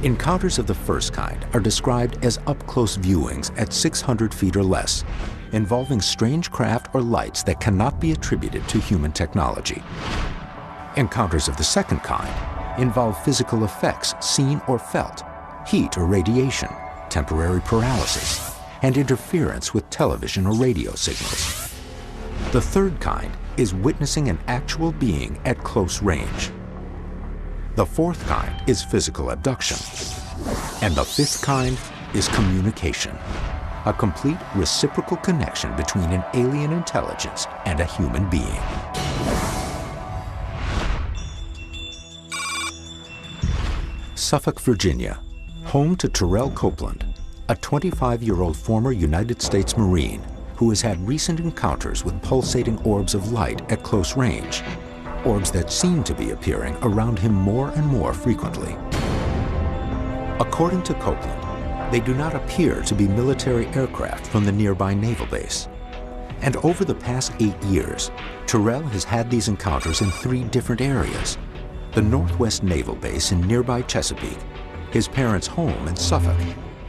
Encounters of the first kind are described as up-close viewings at 600 feet or less, involving strange craft or lights that cannot be attributed to human technology. Encounters of the second kind involve physical effects seen or felt, heat or radiation, temporary paralysis, and interference with television or radio signals. The third kind is witnessing an actual being at close range. The fourth kind is physical abduction. And the fifth kind is communication, a complete reciprocal connection between an alien intelligence and a human being. Suffolk, Virginia, home to Terrell Copeland, a 25-year-old former United States Marine who has had recent encounters with pulsating orbs of light at close range, orbs that seem to be appearing around him more and more frequently. According to Copeland, they do not appear to be military aircraft from the nearby naval base. And over the past 8 years, Terrell has had these encounters in 3 different areas: the Northwest Naval Base in nearby Chesapeake, his parents' home in Suffolk,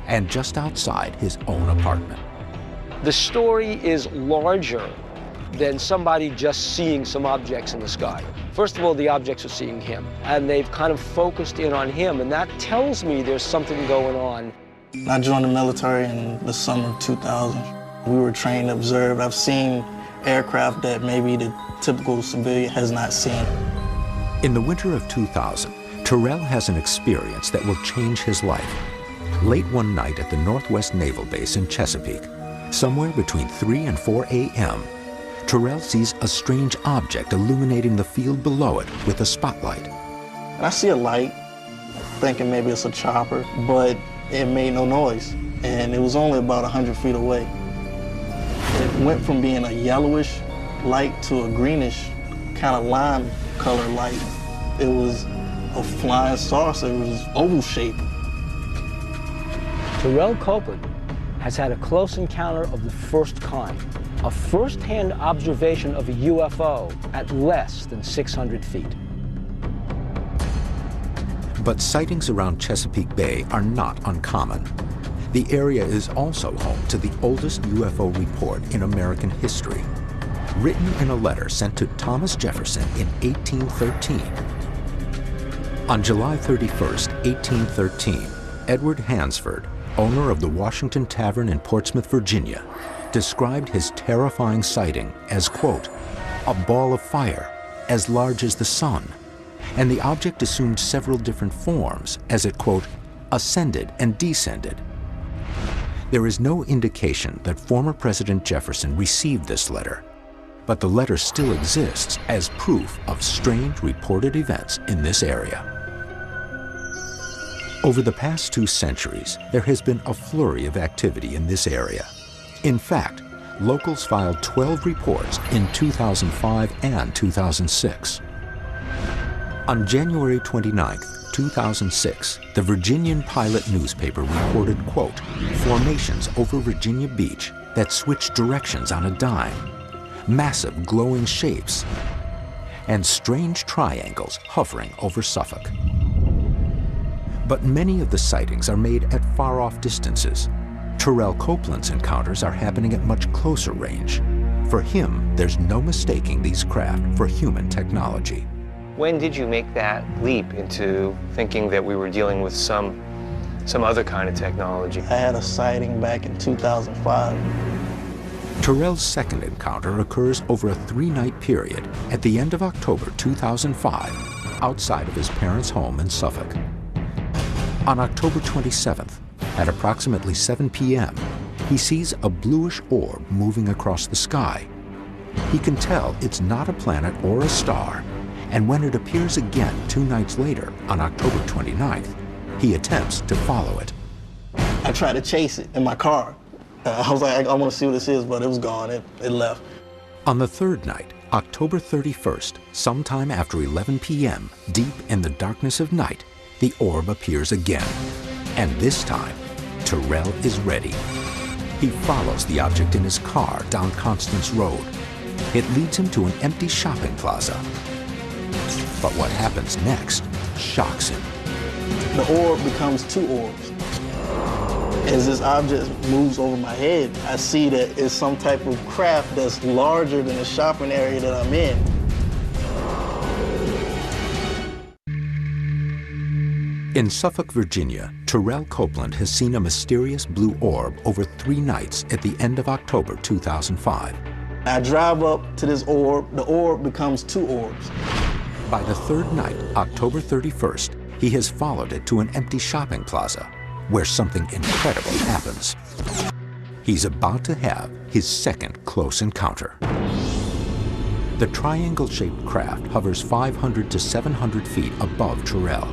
and just outside his own apartment. The story is larger than somebody just seeing some objects in the sky. First of all, the objects are seeing him, and they've kind of focused in on him, and that tells me there's something going on. I joined the military in the summer of 2000. We were trained to observe. I've seen aircraft that maybe the typical civilian has not seen. In the winter of 2000, Terrell has an experience that will change his life. Late one night at the Northwest Naval Base in Chesapeake, somewhere between 3 and 4 a.m., Terrell sees a strange object illuminating the field below it with a spotlight. And I see a light, thinking maybe it's a chopper, but it made no noise, and it was only about 100 feet away. It went from being a yellowish light to a greenish, kind of lime color light. It was a flying saucer. It was oval shaped. Terrell Copeland has had a close encounter of the first kind, a first-hand observation of a UFO at less than 600 feet. But sightings around Chesapeake Bay are not uncommon. The area is also home to the oldest UFO report in American history, written in a letter sent to Thomas Jefferson in 1813. On July 31st, 1813, Edward Hansford, owner of the Washington Tavern in Portsmouth, Virginia, described his terrifying sighting as, quote, a ball of fire as large as the sun, and the object assumed several different forms as it, quote, ascended and descended. There is no indication that former President Jefferson received this letter, but the letter still exists as proof of strange reported events in this area. Over the past 2 centuries, there has been a flurry of activity in this area. In fact, locals filed 12 reports in 2005 and 2006. On January 29, 2006, the Virginian Pilot newspaper reported, quote, formations over Virginia Beach that switch directions on a dime, massive glowing shapes, and strange triangles hovering over Suffolk. But many of the sightings are made at far-off distances. Terrell Copeland's encounters are happening at much closer range. For him, there's no mistaking these craft for human technology. When did you make that leap into thinking that we were dealing with some other kind of technology? I had a sighting back in 2005. Terrell's second encounter occurs over a 3-night period at the end of October 2005, outside of his parents' home in Suffolk. On October 27th, at approximately 7 p.m., he sees a bluish orb moving across the sky. He can tell it's not a planet or a star, and when it appears again 2 nights later, on October 29th, he attempts to follow it. I tried to chase it in my car. I was like, I want to see what this is, but it was gone. It left. On the 3rd night, October 31st, sometime after 11 p.m., deep in the darkness of night, the orb appears again. And this time, Terrell is ready. He follows the object in his car down Constance Road. It leads him to an empty shopping plaza. But what happens next shocks him. The orb becomes two orbs. As this object moves over my head, I see that it's some type of craft that's larger than the shopping area that I'm in. In Suffolk, Virginia, Terrell Copeland has seen a mysterious blue orb over 3 nights at the end of October 2005. I drive up to this orb, the orb becomes two orbs. By the 3rd night, October 31st, he has followed it to an empty shopping plaza, where something incredible happens. He's about to have his second close encounter. The triangle-shaped craft hovers 500 to 700 feet above Terrell.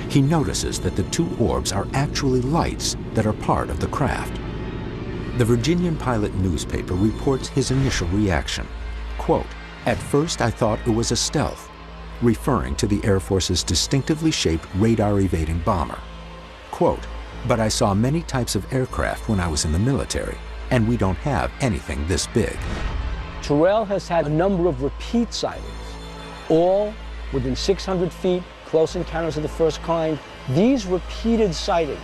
He notices that the two orbs are actually lights that are part of the craft. The Virginian Pilot newspaper reports his initial reaction. Quote, "At first I thought it was a stealth," referring to the Air Force's distinctively shaped radar-evading bomber. Quote, "But I saw many types of aircraft when I was in the military, and we don't have anything this big." Terrell has had a number of repeat sightings, all within 600 feet, close encounters of the first kind. These repeated sightings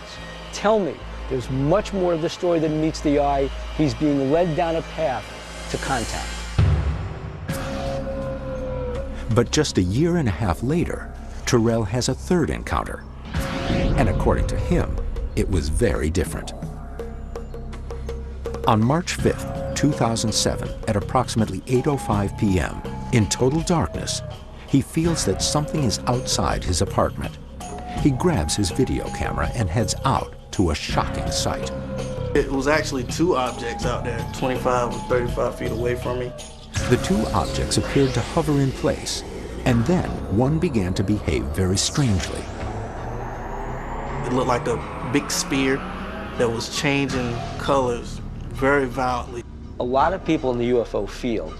tell me there's much more to the story than meets the eye. He's being led down a path to contact. But just a year and a half later, Terrell has a third encounter. And according to him, it was very different. On March 5th, 2007, at approximately 8:05 p.m., in total darkness, he feels that something is outside his apartment. He grabs his video camera and heads out to a shocking sight. It was actually two objects out there, 25 or 35 feet away from me. The two objects appeared to hover in place, and then one began to behave very strangely. It looked like a big spear that was changing colors very violently. A lot of people in the UFO field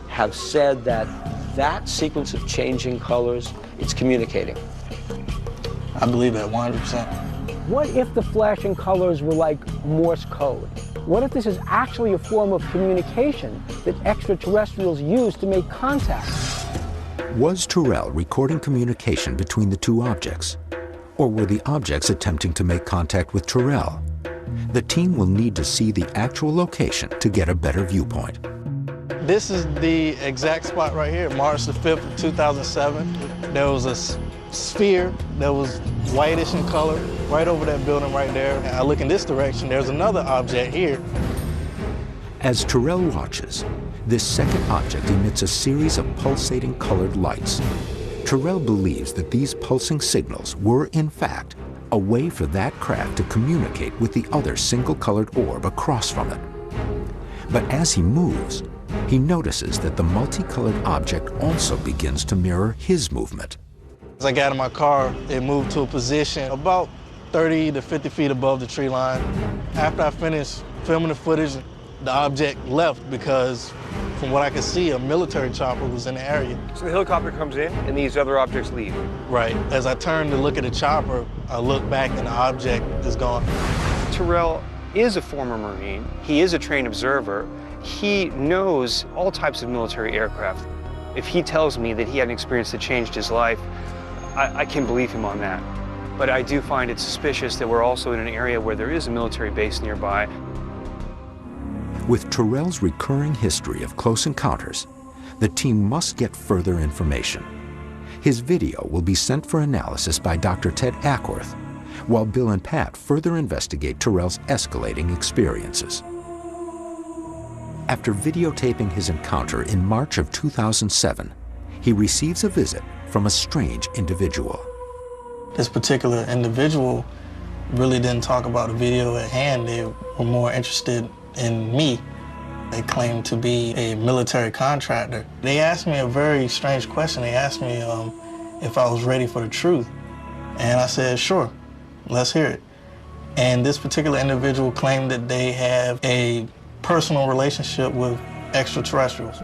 have said that that sequence of changing colors, it's communicating. I believe that 100%. What if the flashing colors were like Morse code? What if this is actually a form of communication that extraterrestrials use to make contact? Was Terrell recording communication between the two objects? Or were the objects attempting to make contact with Terrell? The team will need to see the actual location to get a better viewpoint. This is the exact spot right here, March the 5th of 2007. There was a sphere that was whitish in color right over that building right there. And I look in this direction, there's another object here. As Terrell watches, this second object emits a series of pulsating colored lights. Terrell believes that these pulsing signals were, in fact, a way for that craft to communicate with the other single-colored orb across from it. But as he moves, he notices that the multicolored object also begins to mirror his movement. As I got in my car, it moved to a position about 30 to 50 feet above the tree line. After I finished filming the footage, the object left because, from what I could see, a military chopper was in the area. So the helicopter comes in and these other objects leave? Right. As I turned to look at the chopper, I look back and the object is gone. Terrell is a former Marine. He is a trained observer. He knows all types of military aircraft. If he tells me that he had an experience that changed his life, I can believe him on that. But I do find it suspicious that we're also in an area where there is a military base nearby. With Terrell's recurring history of close encounters, the team must get further information. His video will be sent for analysis by Dr. Ted Ackworth, while Bill and Pat further investigate Terrell's escalating experiences. After videotaping his encounter in March of 2007, he receives a visit from a strange individual. This particular individual really didn't talk about the video at hand. They were more interested in me. They claimed to be a military contractor. They asked me a very strange question. They asked me if I was ready for the truth. And I said, sure, let's hear it. And this particular individual claimed that they have a personal relationship with extraterrestrials.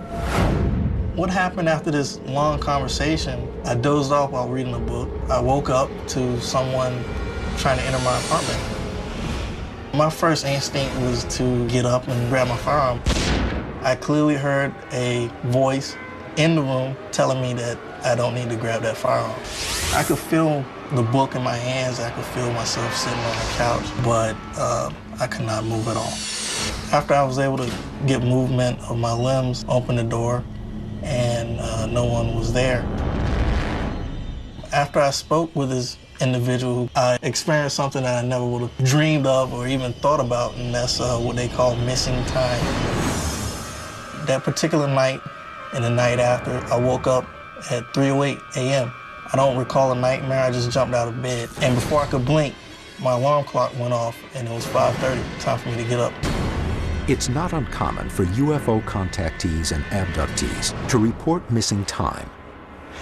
What happened after this long conversation, I dozed off while reading a book. I woke up to someone trying to enter my apartment. My first instinct was to get up and grab my firearm. I clearly heard a voice in the room telling me that I don't need to grab that firearm. I could feel the book in my hands. I could feel myself sitting on the couch, but I could not move at all. After I was able to get movement of my limbs, open the door, and no one was there. After I spoke with this individual, I experienced something that I never would have dreamed of or even thought about, and that's what they call missing time. That particular night and the night after, I woke up at 3:08 a.m. I don't recall a nightmare, I just jumped out of bed. And before I could blink, my alarm clock went off and it was 5:30, time for me to get up. It's not uncommon for UFO contactees and abductees to report missing time.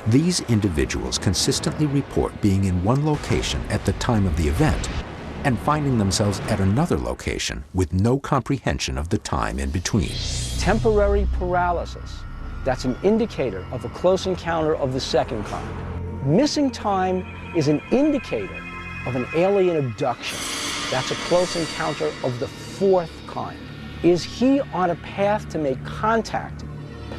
These individuals consistently report being in one location at the time of the event and finding themselves at another location with no comprehension of the time in between. Temporary paralysis, that's an indicator of a close encounter of the second kind. Missing time is an indicator of an alien abduction. That's a close encounter of the fourth kind. Is he on a path to make contact?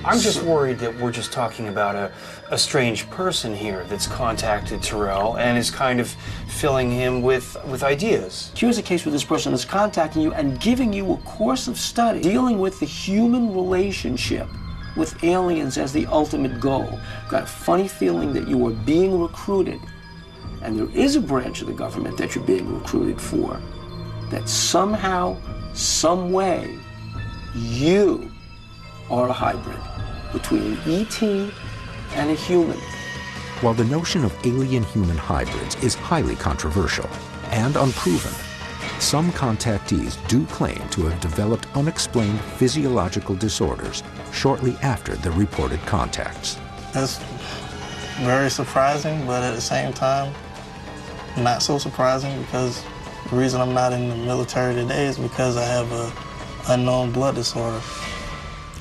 I'm just worried that we're just talking about a strange person here that's contacted Terrell and is kind of filling him with ideas. Here's a case where this person is contacting you and giving you a course of study dealing with the human relationship with aliens as the ultimate goal. Got a funny feeling that you are being recruited, and there is a branch of the government that you're being recruited for, that somehow, some way, you are a hybrid between an ET and a human. While the notion of alien-human hybrids is highly controversial and unproven, some contactees do claim to have developed unexplained physiological disorders shortly after the reported contacts. That's very surprising, but at the same time, not so surprising, because the reason I'm not in the military today is because I have an unknown blood disorder.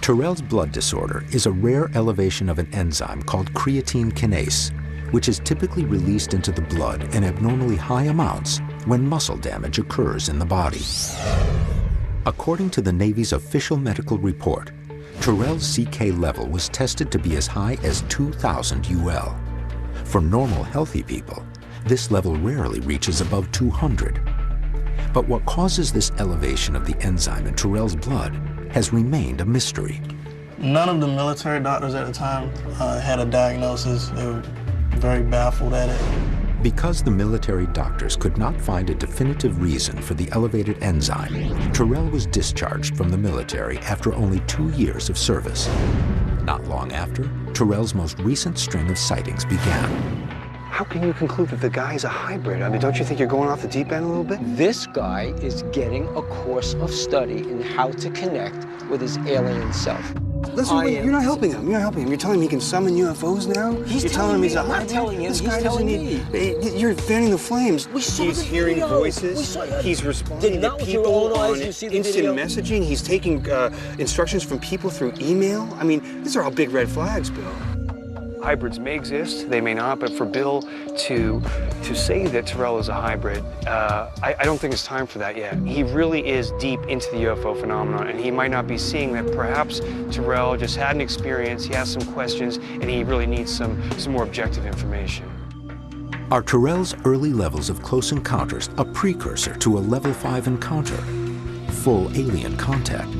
Terrell's blood disorder is a rare elevation of an enzyme called creatine kinase, which is typically released into the blood in abnormally high amounts when muscle damage occurs in the body. According to the Navy's official medical report, Terrell's CK level was tested to be as high as 2,000 UL. For normal, healthy people, this level rarely reaches above 200. But what causes this elevation of the enzyme in Terrell's blood has remained a mystery. None of the military doctors at the time had a diagnosis. They were very baffled at it. Because the military doctors could not find a definitive reason for the elevated enzyme, Terrell was discharged from the military after only 2 years of service. Not long after, Terrell's most recent string of sightings began. How can you conclude that the guy is a hybrid? I mean, don't you think you're going off the deep end a little bit? This guy is getting a course of study in how to connect with his alien self. Listen, wait, you're not helping him. You're not helping him. You're telling him he can summon UFOs now? You're telling him he's a hybrid? I'm not telling him. This He's guy telling doesn't me. need. You're fanning the flames. He's hearing voices. He's responding to people on instant messaging. He's taking instructions from people through email. I mean, these are all big red flags, Bill. Hybrids may exist, they may not, but for Bill to say that Terrell is a hybrid, I don't think it's time for that yet. He really is deep into the UFO phenomenon, and he might not be seeing that perhaps Terrell just had an experience, he has some questions, and he really needs some more objective information. Are Terrell's early levels of close encounters a precursor to a level 5 encounter, full alien contact?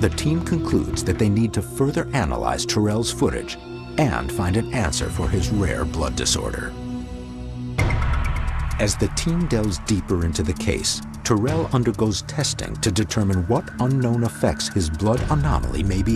The team concludes that they need to further analyze Terrell's footage and find an answer for his rare blood disorder. As the team delves deeper into the case, Terrell undergoes testing to determine what unknown effects his blood anomaly may be